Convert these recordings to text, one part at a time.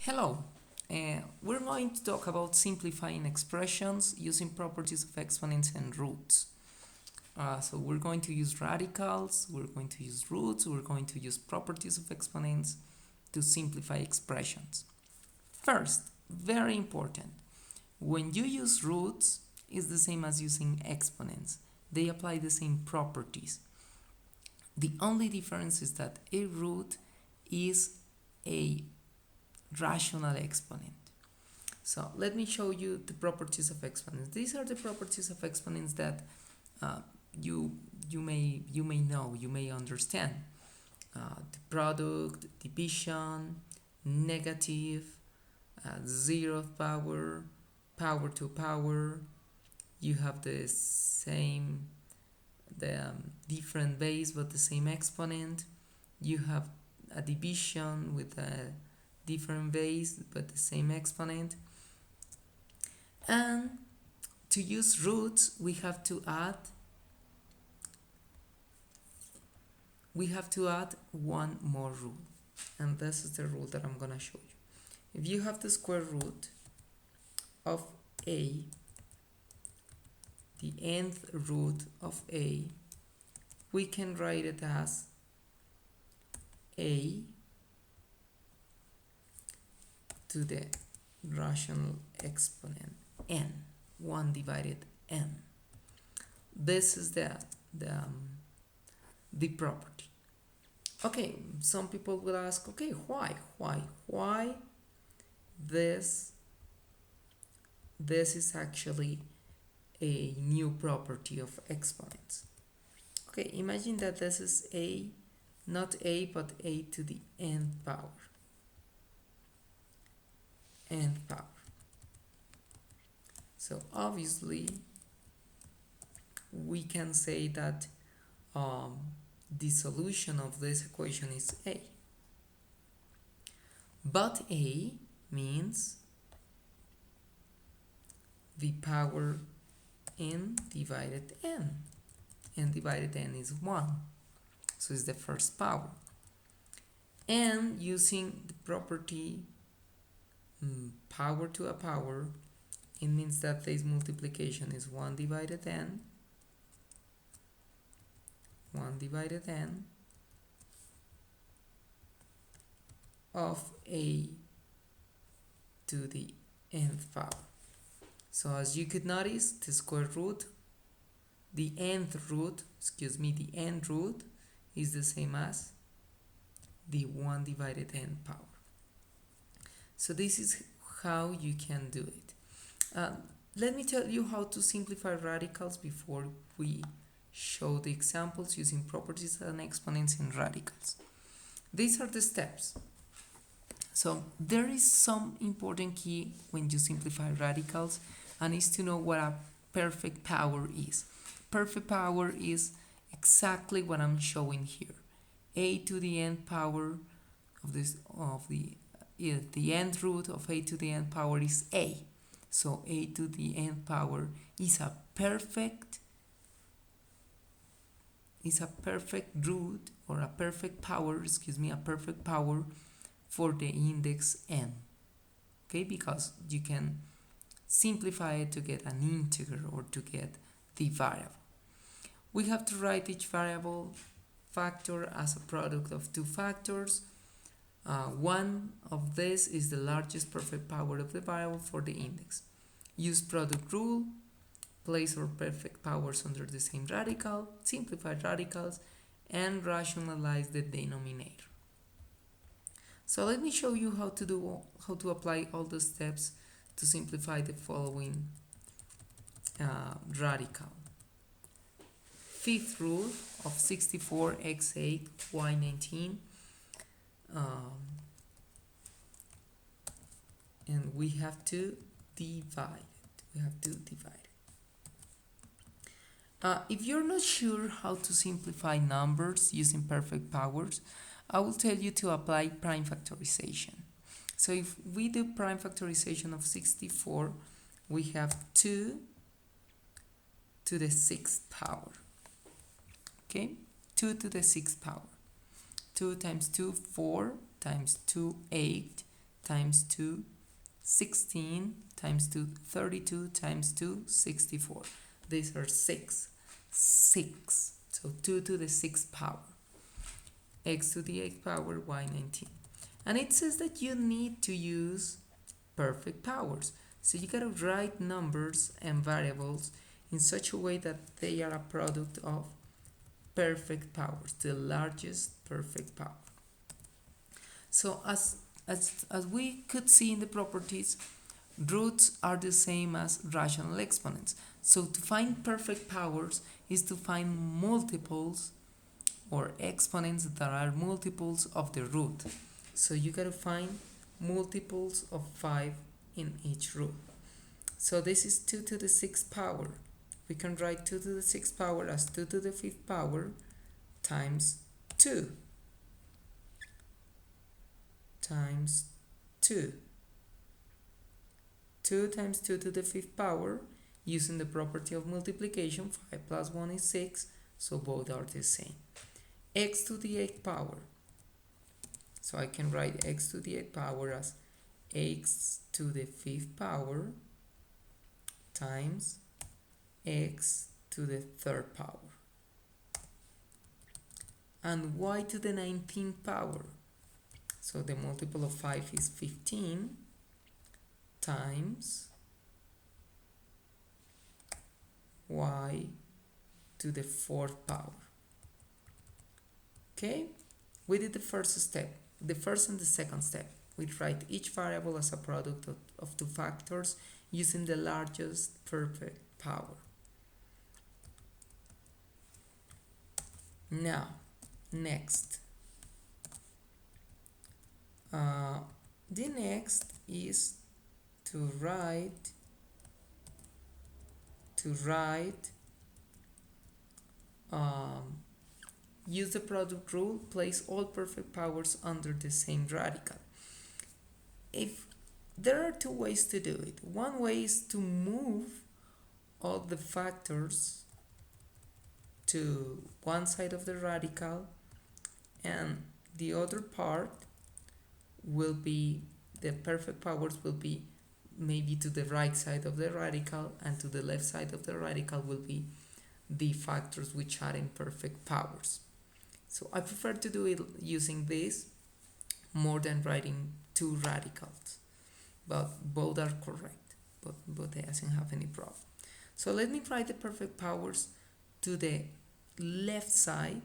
Hello, we're going to talk about simplifying expressions using properties of exponents and roots. So we're going to use radicals, we're going to use roots, we're going to use properties of exponents to simplify expressions. First, very important, when you use roots, it's the same as using exponents. They apply the same properties. The only difference is that a root is a rational exponent. So let me show you the properties of exponents. These are the properties of exponents that you may know, you may understand. The product, division, negative, zeroth power, power to power. You have the different base but the same exponent. You have a division with a different base but the same exponent. And to use roots, we have to add one more rule, and this is the rule that I'm gonna show you. If you have the square root of a, the nth root of a, we can write it as a to the rational exponent n, 1 divided n. This is the property. Okay, some people will ask, okay, why this is actually a new property of exponents. Okay, imagine that this is a, not a, but a to the nth power. So obviously we can say that the solution of this equation is a. But a means the power n divided n. N divided n is 1. So it's the first power. And using the property power to a power, it means that this multiplication is 1 divided n of a to the nth power. So as you could notice, the square root, the nth root is the same as the 1 divided n power. So this is how you can do it. Let me tell you how to simplify radicals before we show the examples using properties and exponents in radicals. These are the steps. So there is some important key when you simplify radicals, and is to know what a perfect power is. Perfect power is exactly what I'm showing here. A to the nth power of the nth root of a to the nth power is a. So a to the nth power is a perfect root, or a perfect power, for the index n. Okay, because you can simplify it to get an integer or to get the variable. We have to write each variable factor as a product of two factors. One of this is the largest perfect power of the variable for the index. Use product rule, place our perfect powers under the same radical, simplify radicals, and rationalize the denominator. So let me show you how to apply all the steps to simplify the following radical. Fifth rule of 64x8 y19, and we have to divide it. If you're not sure how to simplify numbers using perfect powers, I will tell you to apply prime factorization. So if we do prime factorization of 64, we have 2 to the 6th power. Okay, 2 to the 6th power. 2 times 2, 4, times 2, 8, times 2, 16 times 2, 32 times 2, 64. These are 6. 6. So 2 to the 6th power. X to the 8th power, y 19. And it says that you need to use perfect powers. So you gotta write numbers and variables in such a way that they are a product of perfect powers, the largest perfect power. So as we could see in the properties, roots are the same as rational exponents. So to find perfect powers is to find multiples or exponents that are multiples of the root. So you gotta find multiples of 5 in each root. So this is 2 to the 6th power. We can write 2 to the 6th power as 2 to the 5th power times 2 times 2. 2 times 2 to the 5th power, using the property of multiplication, 5 plus 1 is 6, so both are the same. X to the 8th power. So I can write x to the 8th power as x to the 5th power times x to the 3rd power. And y to the 19th power. So the multiple of 5 is 15 times y to the 4th power. Okay, we did the first step, the first and the second step. We write each variable as a product of two factors using the largest perfect power. Now, next. The next is to write use the product rule, place all perfect powers under the same radical. If there are two ways to do it. One way is to move all the factors to one side of the radical, and the other part will be, the perfect powers will be maybe to the right side of the radical, and to the left side of the radical will be the factors which are in perfect powers. So I prefer to do it using this more than writing two radicals, but both are correct, but it doesn't have any problem. So let me write the perfect powers to the left side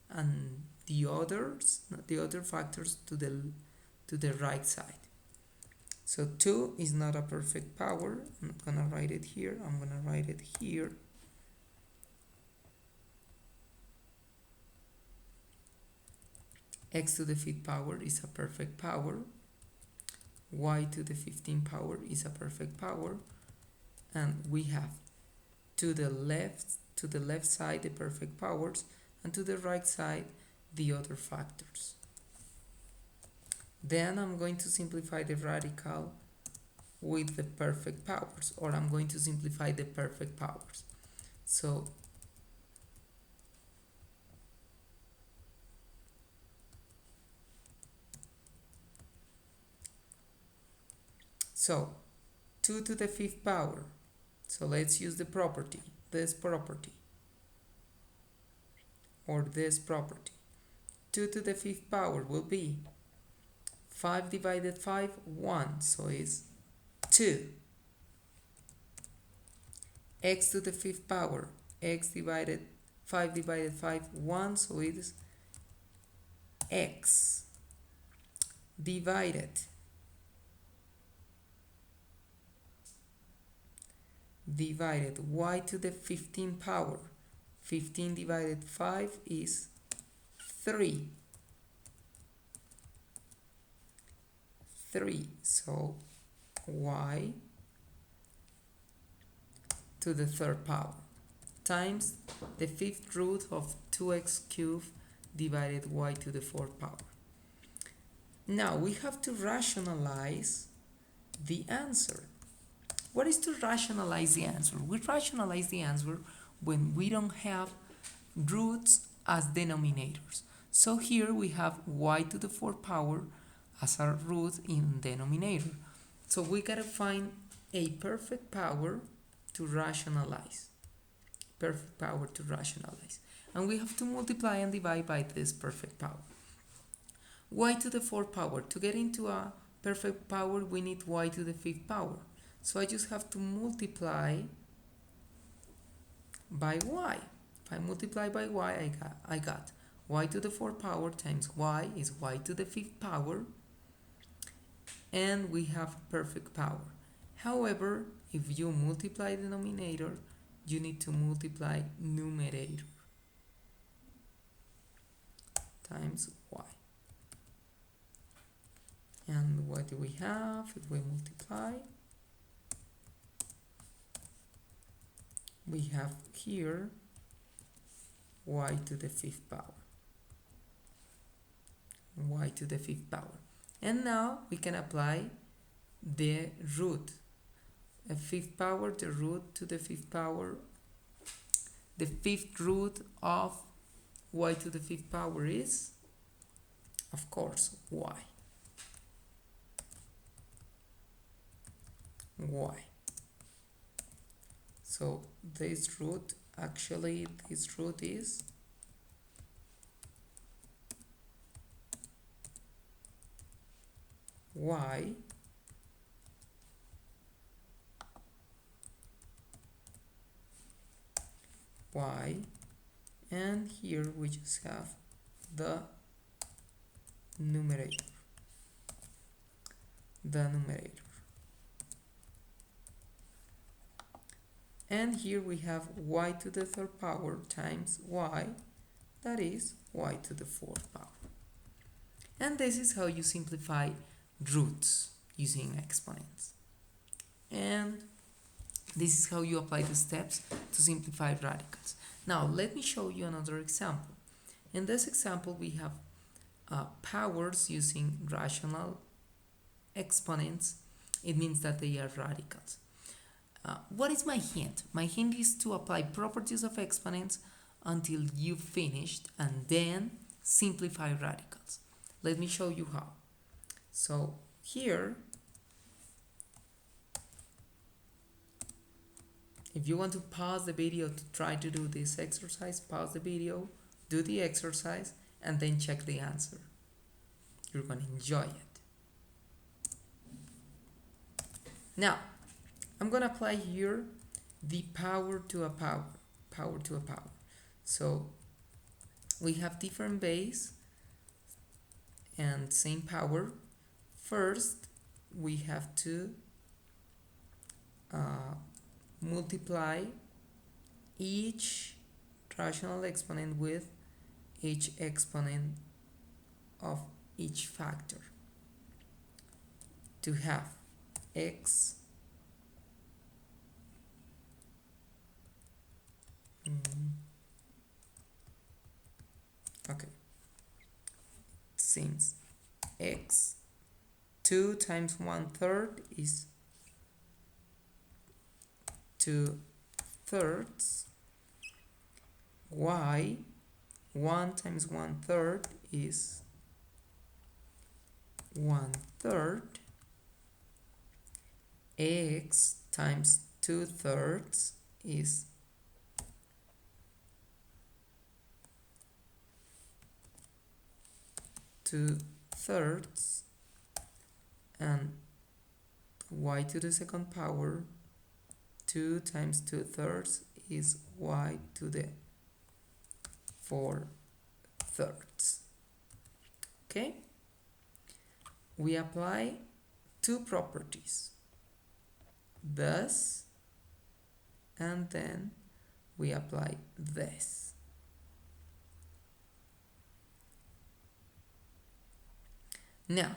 and the other factors to the right side. So 2 is not a perfect power. I'm not gonna write it here. I'm gonna write it here. X to the 5th power is a perfect power. Y to the 15th power is a perfect power. And we have to the left side the perfect powers, and to the right side the other factors. Then I'm going to simplify the radical with the perfect powers, or I'm going to simplify the perfect powers. So So 2 to the 5th power. So let's use the property, this property, or this property. 2 to the 5th power will be 5 divided 5, 1, so it's 2. X to the 5th power, x divided 5 divided 5, 1, so it's x divided y to the 15th power. 15 divided 5 is 3. 3, so y to the 3rd power times the 5th root of 2x cubed divided y to the 4th power. Now we have to rationalize the answer. What is to rationalize the answer? We rationalize the answer when we don't have roots as denominators. So here we have y to the 4th power as a root in denominator. So we gotta find a perfect power to rationalize. Perfect power to rationalize. And we have to multiply and divide by this perfect power. Y to the 4th power. To get into a perfect power, we need y to the 5th power. So I just have to multiply by y. If I multiply by y, I got y to the 4th power times y is y to the 5th power, and we have perfect power. However, if you multiply the denominator, you need to multiply numerator times y. And what do we have if we multiply? We have here y to the 5th power. Y to the 5th power. And now we can apply the root. A 5th power, the root to the 5th power. The 5th root of y to the 5th power is, of course, y. Y. So this root, actually this root is y and here we just have the numerator. And here we have y to the 3rd power times y, that is y to the 4th power. And this is how you simplify roots using exponents. And this is how you apply the steps to simplify radicals. Now let me show you another example. In this example we have powers using rational exponents. It means that they are radicals. What is my hint? My hint is to apply properties of exponents until you finished and then simplify radicals. Let me show you how. So here, if you want to pause the video to try to do this exercise, pause the video, do the exercise, and then check the answer. You're going to enjoy it. Now, I'm going to apply here the power to a power. So we have different base and same power. First, we have to multiply each rational exponent with each exponent of each factor to have x okay, since x 2 times 1/3 is 2/3, y 1 times 1/3 is 1/3, x times 2/3 is 2/3, and y to the 2nd power 2 times 2/3 is y to the 4/3. Okay, we apply two properties, thus, and then we apply this. Now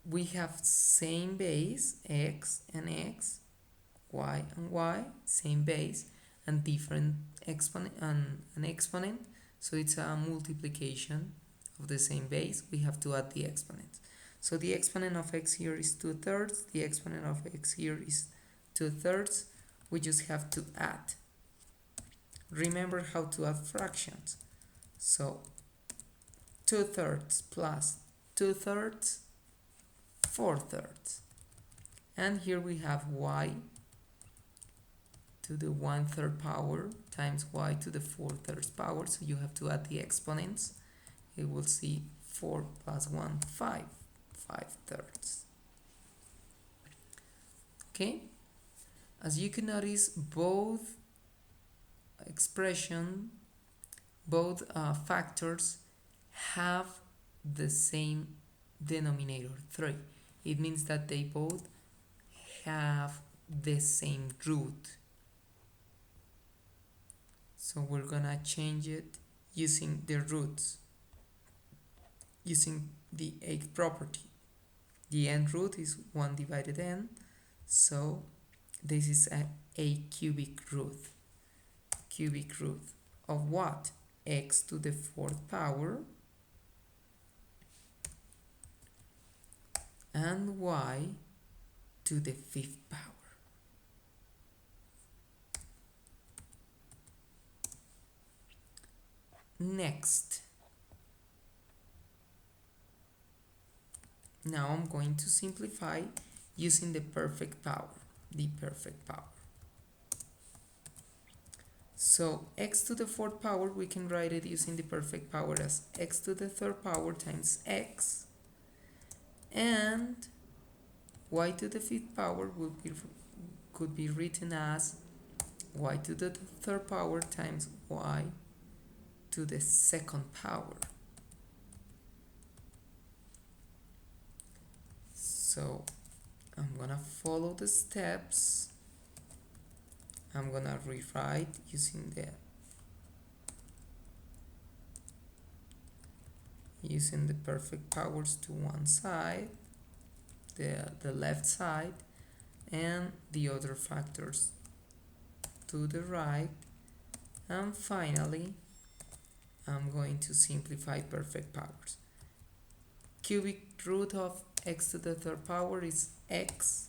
we have same base, x and x, y and y, same base and different exponent and an exponent, so it's a multiplication of the same base. We have to add the exponents. So the exponent of x here is 2/3, the exponent of x here is 2/3. We just have to add. Remember how to add fractions. So 2/3 plus 2/3 4/3. And here we have y to the 1/3 power times y to the 4/3 power. So you have to add the exponents. You will see 4 plus 1, 5, 5/3. Okay? As you can notice, both factors have the same denominator, 3. It means that they both have the same root. So we're gonna change it using the roots, using the eighth property. The n root is 1 divided n, so this is a cubic root. Cubic root of what? X to the 4th power and y to the 5th power. Next, now I'm going to simplify using the perfect power. So x to the 4th power, we can write it using the perfect power as x to the 3rd power times x, and y to the 5th power could be written as y to the 3rd power times y to the 2nd power. So I'm gonna follow the steps. I'm gonna rewrite using the perfect powers to one side, the left side, and the other factors to the right, and finally I'm going to simplify perfect powers. Cubic root of x to the 3rd power is x.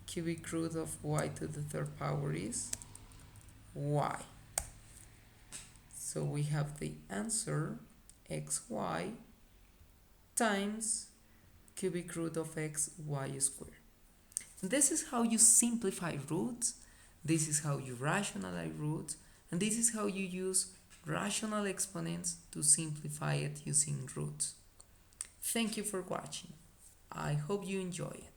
Cubic root of y to the 3rd power is y. So we have the answer xy times cubic root of x y squared. This is how you simplify roots, this is how you rationalize roots, and this is how you use rational exponents to simplify it using roots. Thank you for watching. I hope you enjoy it.